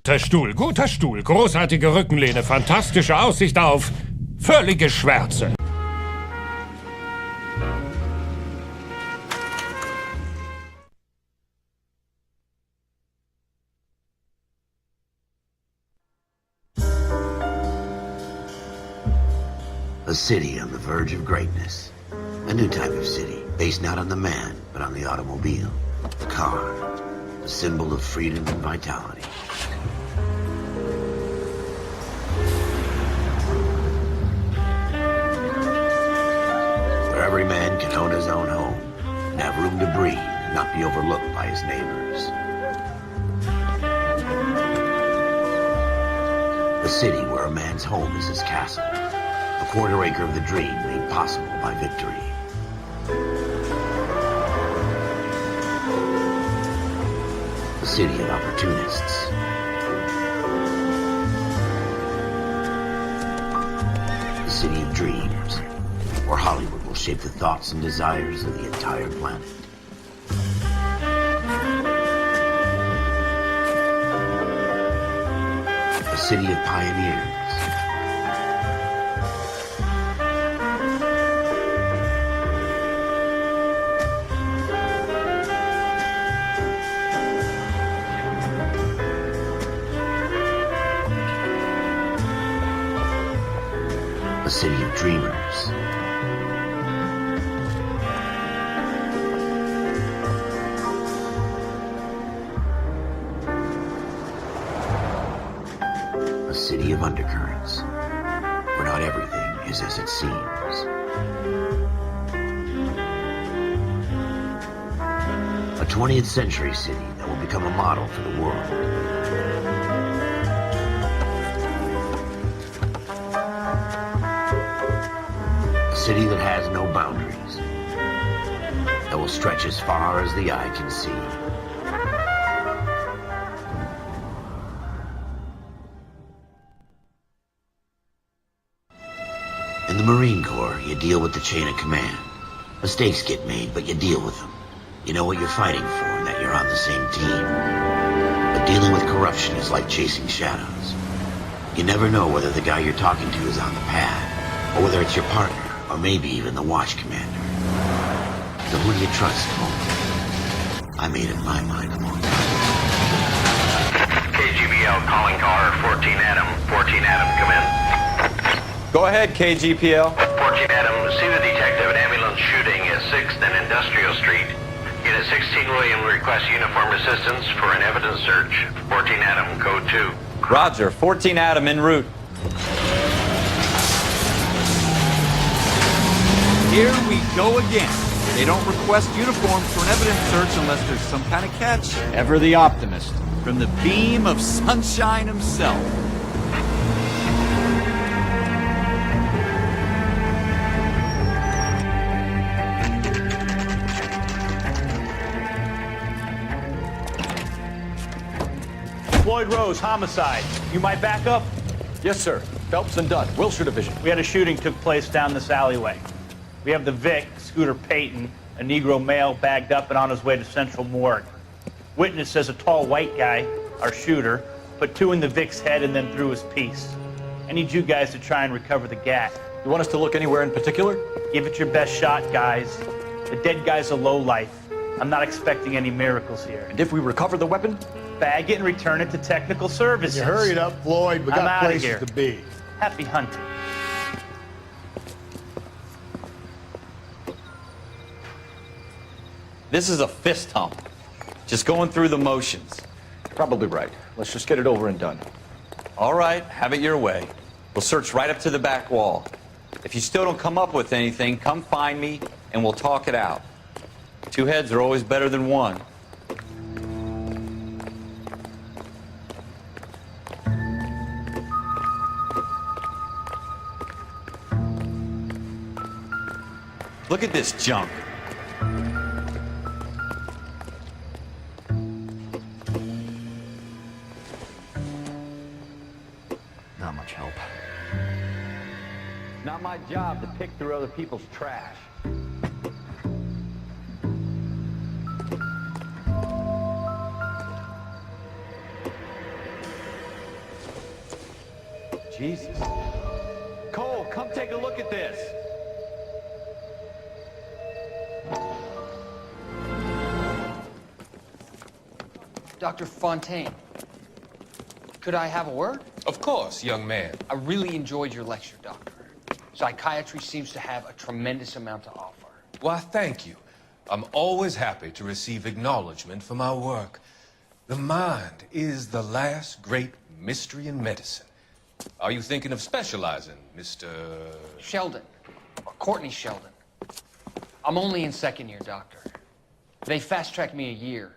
Guter Stuhl, großartige Rückenlehne, fantastische Aussicht auf völlige Schwärze. A city on the verge of greatness. A new type of city, based not on the man, but on the automobile. The car. A symbol of freedom and vitality. Where every man can own his own home, and have room to breathe, and not be overlooked by his neighbors. A city where a man's home is his castle. A quarter acre of the dream made possible by victory. A city of opportunists. A city of dreams, where Hollywood will shape the thoughts and desires of the entire planet. A city of pioneers. A city of dreamers. A city of undercurrents, where not everything is as it seems. A 20th century city that will become a model for the world. A city that has no boundaries, that will stretch as far as the eye can see. In the Marine Corps, you deal with the chain of command. Mistakes get made, but you deal with them. You know what you're fighting for and that you're on the same team. But dealing with corruption is like chasing shadows. You never know whether the guy you're talking to is on the pad, or whether it's your partner, or maybe even the watch commander. So who do you trust, Cole? I made up my mind a long time ago. KGBL calling car 14 Adam. 14 Adam, come in. Go ahead, KGPL. 14 Adam, see the detective at ambulance shooting at 6th and Industrial Street. Unit 16 William requests uniform assistance for an evidence search. 14 Adam, code 2. Roger, 14 Adam en route. Here we go again. They don't request uniforms for an evidence search unless there's some kind of catch. Ever the optimist. From the beam of sunshine himself. Floyd Rose, homicide. You might back up? Yes, sir. Phelps and Dunn, Wilshire Division. We had a shooting took place down this alleyway. We have the Vic, Scooter Payton, a Negro male bagged up and on his way to Central Morgue. Witness says a tall white guy, our shooter, put 2 in the Vic's head and then threw his piece. I need you guys to try and recover the gat. You want us to look anywhere in particular? Give it your best shot, guys. The dead guy's a lowlife. I'm not expecting any miracles here. And if we recover the weapon? Bag it and return it to technical services. You hurry it up, Floyd. We got outta places here. to be. Happy hunting. This is a fist hump. Just going through the motions. Probably right. Let's just get it over and done. All right, have it your way. We'll search right up to the back wall. If you still don't come up with anything, come find me and we'll talk it out. 2 heads are always better than 1. Look at this junk. Not much help. Not my job to pick through other people's trash. Jesus. Cole, come take a look at this. Dr. Fontaine, could I have a word? Of course, young man. I really enjoyed your lecture, Doctor. Psychiatry seems to have a tremendous amount to offer. Why, thank you. I'm always happy to receive acknowledgement for my work. The mind is the last great mystery in medicine. Are you thinking of specializing, Mr. Sheldon, or Courtney Sheldon. I'm only in second year, Doctor. They fast-tracked me a year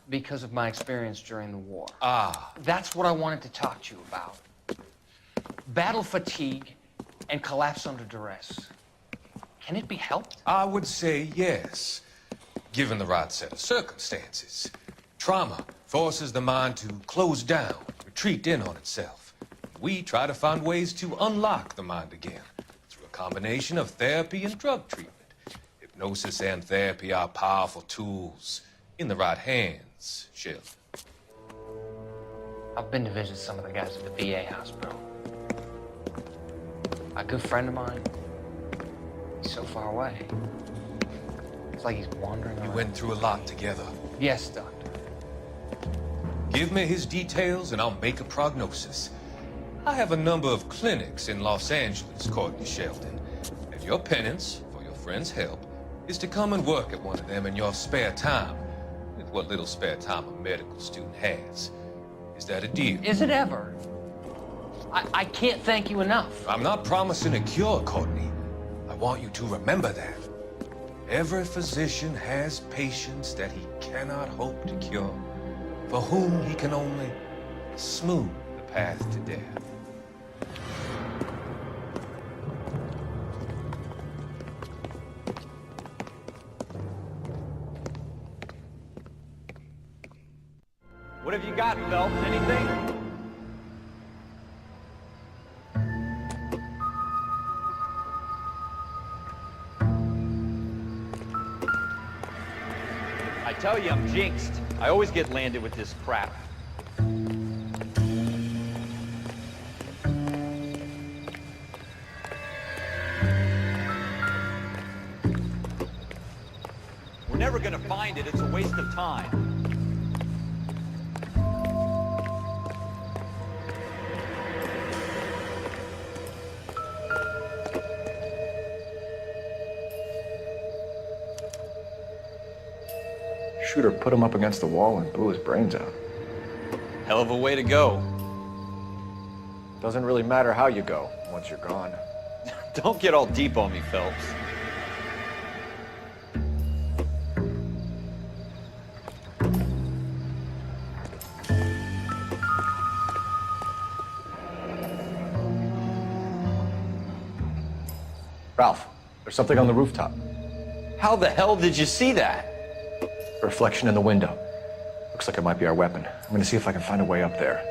because of my experience during the war. Ah. That's what I wanted to talk to you about. Battle fatigue and collapse under duress. Can it be helped? I would say yes, given the right set of circumstances. Trauma forces the mind to close down, retreat in on itself. We try to find ways to unlock the mind again through a combination of therapy and drug treatment. Hypnosis and therapy are powerful tools in the right hands, Sheldon. I've been to visit some of the guys at the VA hospital. A good friend of mine, he's so far away. It's like he's wandering around. We went through a lot together. Yes, Doctor. Give me his details and I'll make a prognosis. I have a number of clinics in Los Angeles, Courtney Sheldon. And your penance, for your friend's help, is to come and work at one of them in your spare time. With what little spare time a medical student has. Is that a deal? Is it ever? I can't thank you enough. I'm not promising a cure, Courtney. I want you to remember that. Every physician has patients that he cannot hope to cure, for whom he can only smooth the path to death. What have you got, Phelps? Anything? I tell you, I'm jinxed. I always get landed with this crap. We're never gonna find it. It's a waste of time. Shooter put him up against the wall and blew his brains out. Hell of a way to go. Doesn't really matter how you go once you're gone. Don't get all deep on me, Phelps. Ralph, there's something on the rooftop. How the hell did you see that? Reflection in the window. Looks like it might be our weapon. I'm gonna see if I can find a way up there.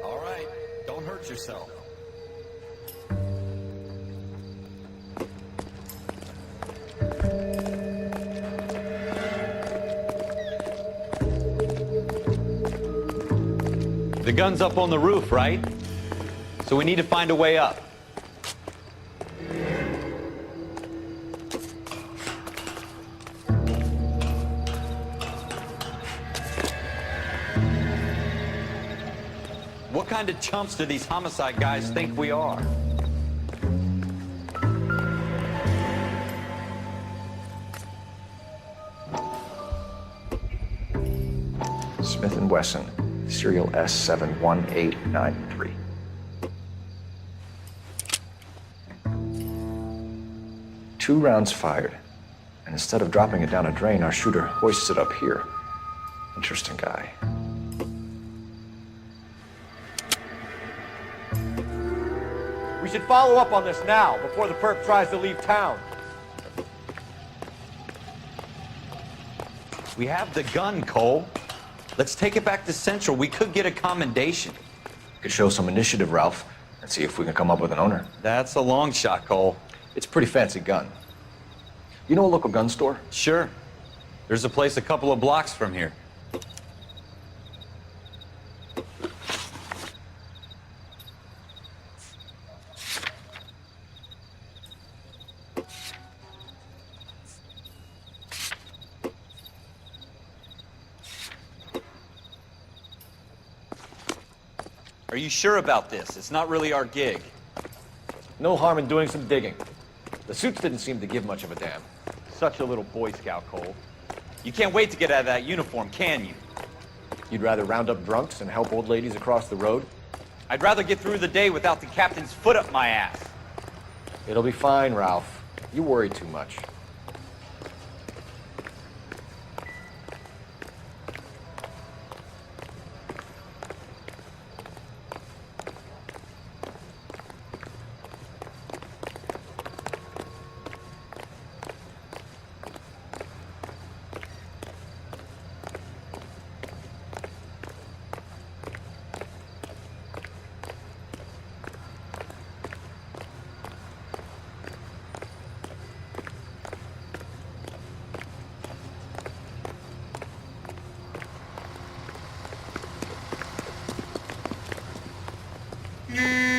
All right, don't hurt yourself. The gun's up on the roof, right? So we need to find a way up. What kind of chumps do these homicide guys think we are? Smith & Wesson, serial S71893. Two rounds fired, and instead of dropping it down a drain, our shooter hoists it up here. Interesting guy. We should follow up on this now, before the perp tries to leave town. We have the gun, Cole. Let's take it back to Central. We could get a commendation. Could show some initiative, Ralph, and see if we can come up with an owner. That's a long shot, Cole. It's a pretty fancy gun. You know a local gun store? Sure. There's a place a couple of blocks from here. Are you sure about this? It's not really our gig. No harm in doing some digging. The suits didn't seem to give much of a damn. Such a little Boy Scout, Cole. You can't wait to get out of that uniform, can you? You'd rather round up drunks and help old ladies across the road? I'd rather get through the day without the captain's foot up my ass. It'll be fine, Ralph. You worry too much. Yeah.